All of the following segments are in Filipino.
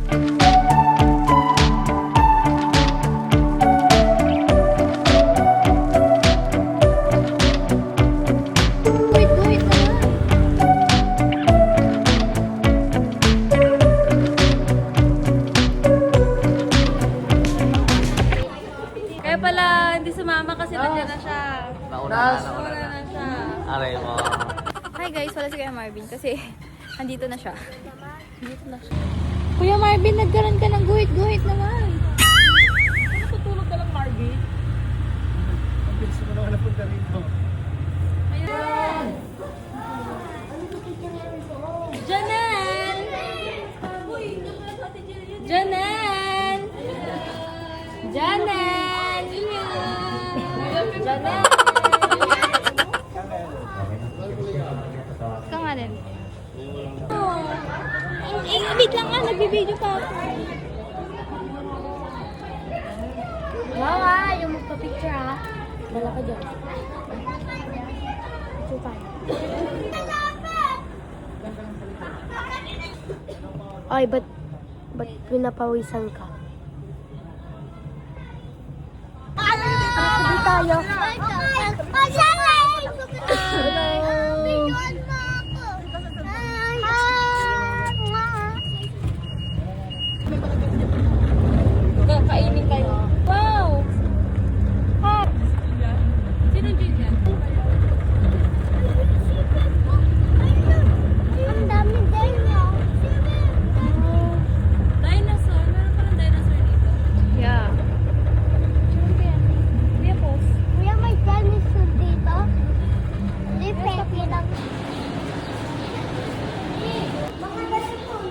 Hi guys, wala si Kuya Marvin kasi andito na siya. Andito na siya. Kuya Marvin, nagkaroon ka ng guhit-guhit naman. Natutulog ka lang, Marvin. Ang bilis mo naman napunta rito. Ayan! Janelle! Janelle! Janelle! Janelle! Ikaw nga din. Wait lang nga, nagbibideo pa ako. Wow yung magpa-picture ha. Dala ka dyan. Picture tayo. Ay, ba't pinapawisan ka? Hindi tayo. Kakainin kayo. Wow! Ha! Sino Julian? Ang daming dino. Dinosaur? Meron palang dinosaur dito. Yeah. Kuya Pos. Kuya, may dinosaur dito. Di pepe lang. Mga dinosaur.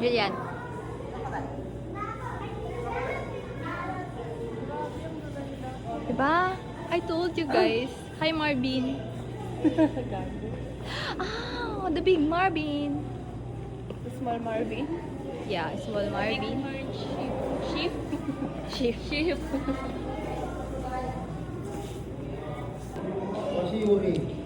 Julian. Diba? I told you guys. Hi Marvin. Ah, the big Marvin. The small Marvin. Yeah, small Marvin. Sheep. Sheep. Sheep. Si Yuri.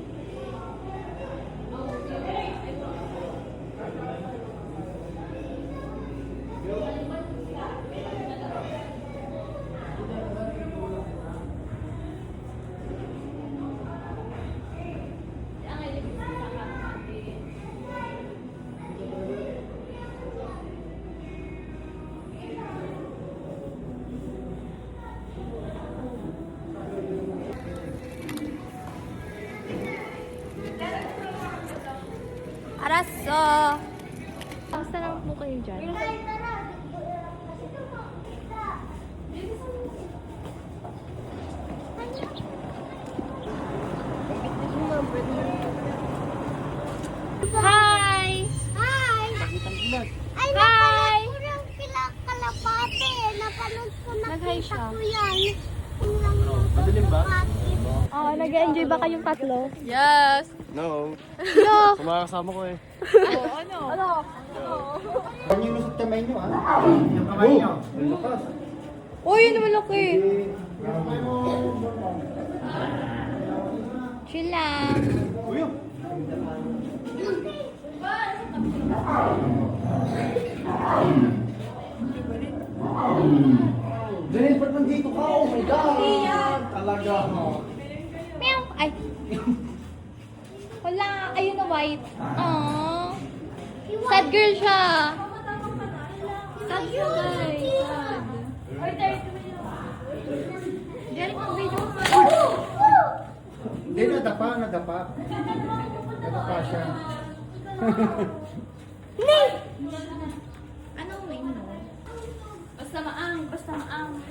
Araso. Kamusta naman po kayo dyan? Hi! Hi! Ay, Hi! napanood ko yung kalapate. Napanood ko, Nag-hi nakita siya. ko yan. Madilim ba? Oh, nag-enjoy ba kayong tatlo? Yes! No. Yo! Kumakasama ko eh. Oh, ano? Ano? Huwag niyo lusot kamay niyo, ha? Yung kamay niyo. Lukas. Oh, yun naman laki. Chill lang. Uy! Dahil ba't nandito ka? Oh my God! Talaga. Meow. Ay. Wala. Ayun na white. Aww. Sad girl siya. Sad siya, guys. Sad. Derek, ang video mo. Hindi, nadapa. Nadapa siya. Anong name mo? Basta maang. Basta maang.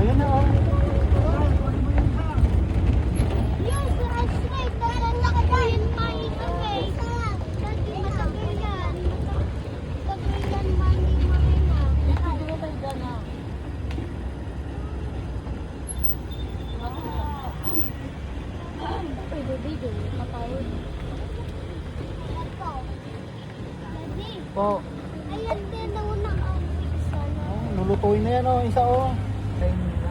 Ayan na, oh. Yung straight na lalaki dahil mainom eh. Kasi matagal yan. Matagal yan, mani-marina. Pwede video. Matawid. Ito. Daddy, Po. ayan din ang unang outfit sana. Oh, nulutuin na yan, oh. Isa, oh. Kainin na.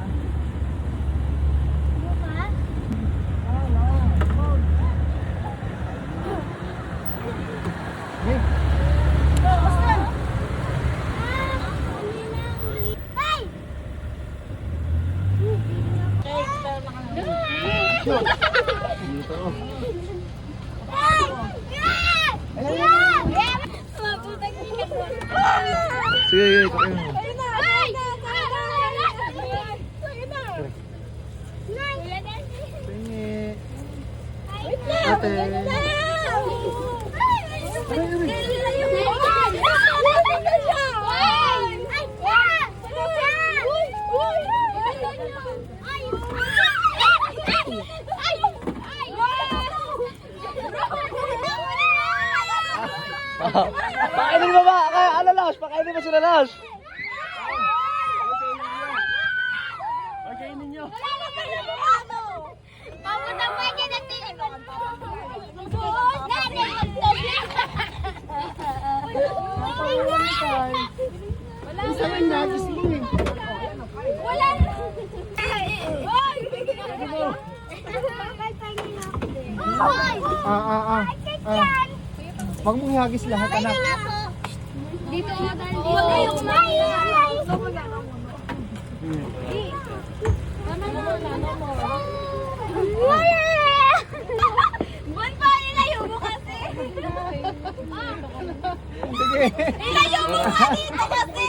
Buka? Hey. Hey! Dito, oh. Hey! Sige, kain mo. Pingi. Ate. Pakainin mo ba? Ano, Laos? Pakainin mo sila, Laos. Pakainin nyo. Isa rin na, gusto mo eh. Huwag mong ihagis lahat, anak. Dito nga tayo. Huwag kayong Buwan pa, nilayo mo kasi. Sige. Nilayo mo nga dito kasi.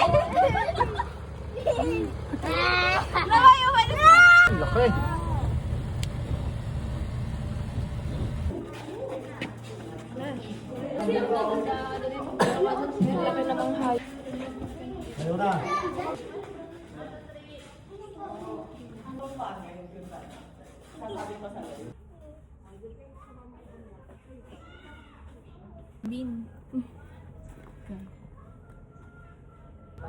Lawayo mo na. Laki. Ayaw na. Bin.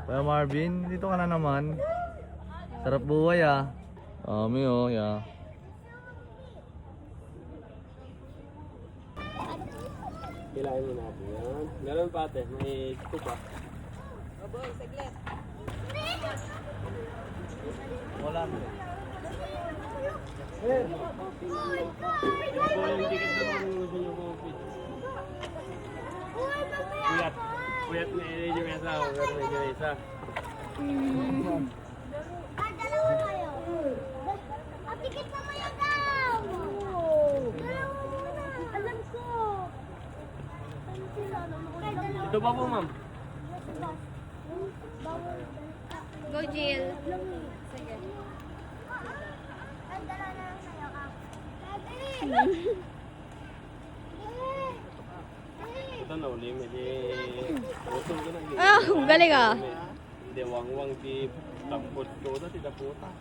Kuya Marvin, dito ka na naman. Sarap buhay ah. Kami oh, yeah. Kailangan mo natin yan. Meron pa ate, may scoop pa. Wala mo. Kung yung ticket na kung gusto nyo kumupit. Puyat. Puyat na yung isa. Pero medyo na isa. Dalawa kayo. Tikit na mo yung daw. Dalawa muna. Alam ko. Ito pa po ma'am. Go, Jill. Sige. Ang dalawa na lang sa'yo ka. Ito na uli. Medyo utol ko na. Ah, galing ah. Hindi, wang-wang di tampot ko na. Tidak puta.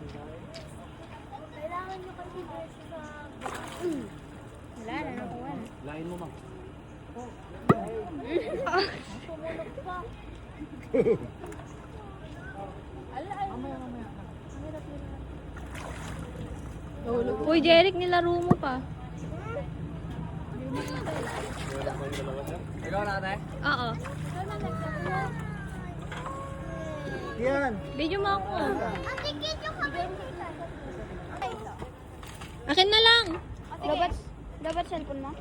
Kailangan nyo kasi versus sa... Wala na, nakuha na. Lain mo, Mang. Uy, Jeric, nilaro mo pa. Ikaw na, ate? Oo. Yan. Video mo ako. Atikit yung kamay. Akin na lang. Dapat cellphone mo?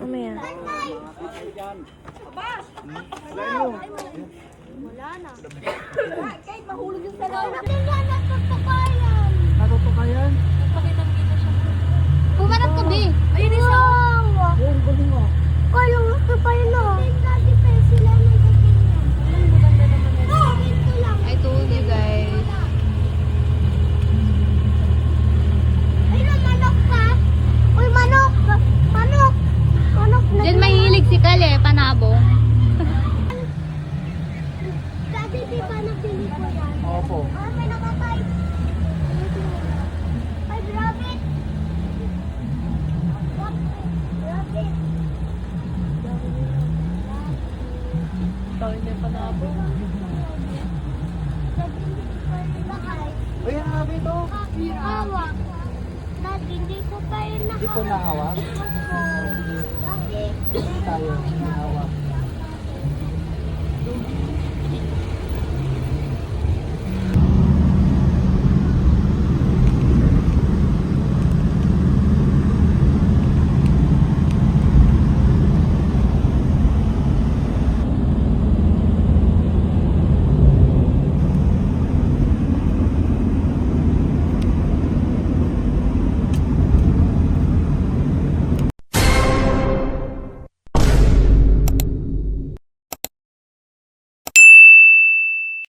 Umaya. Wala na. Kahit mahulog yung salaw. Tingnan, natutukayan. Natutukayan? Pumarap ka, Bi. Ayun isa. Wow. Yung galing mo. Kaya nga ito pa yun, no? Lagi pa sila nagkaganyan. Ang maganda naman yun. Oo, ito lang. I told you guys. Ayun, manok ka. Uy, manok. Manok. Manok na. Diyan mahilig si Kale, panabong. Dati di ba nabili ko yan? Opo. Ah, may nakatay. Ay, rabbit. What? Rabbit. Tawin niya panabong. Ayan, habi ito. Hawak. Dati hindi ko pa yun Hindi ko nahawak. Dati. Tayo, nahawak.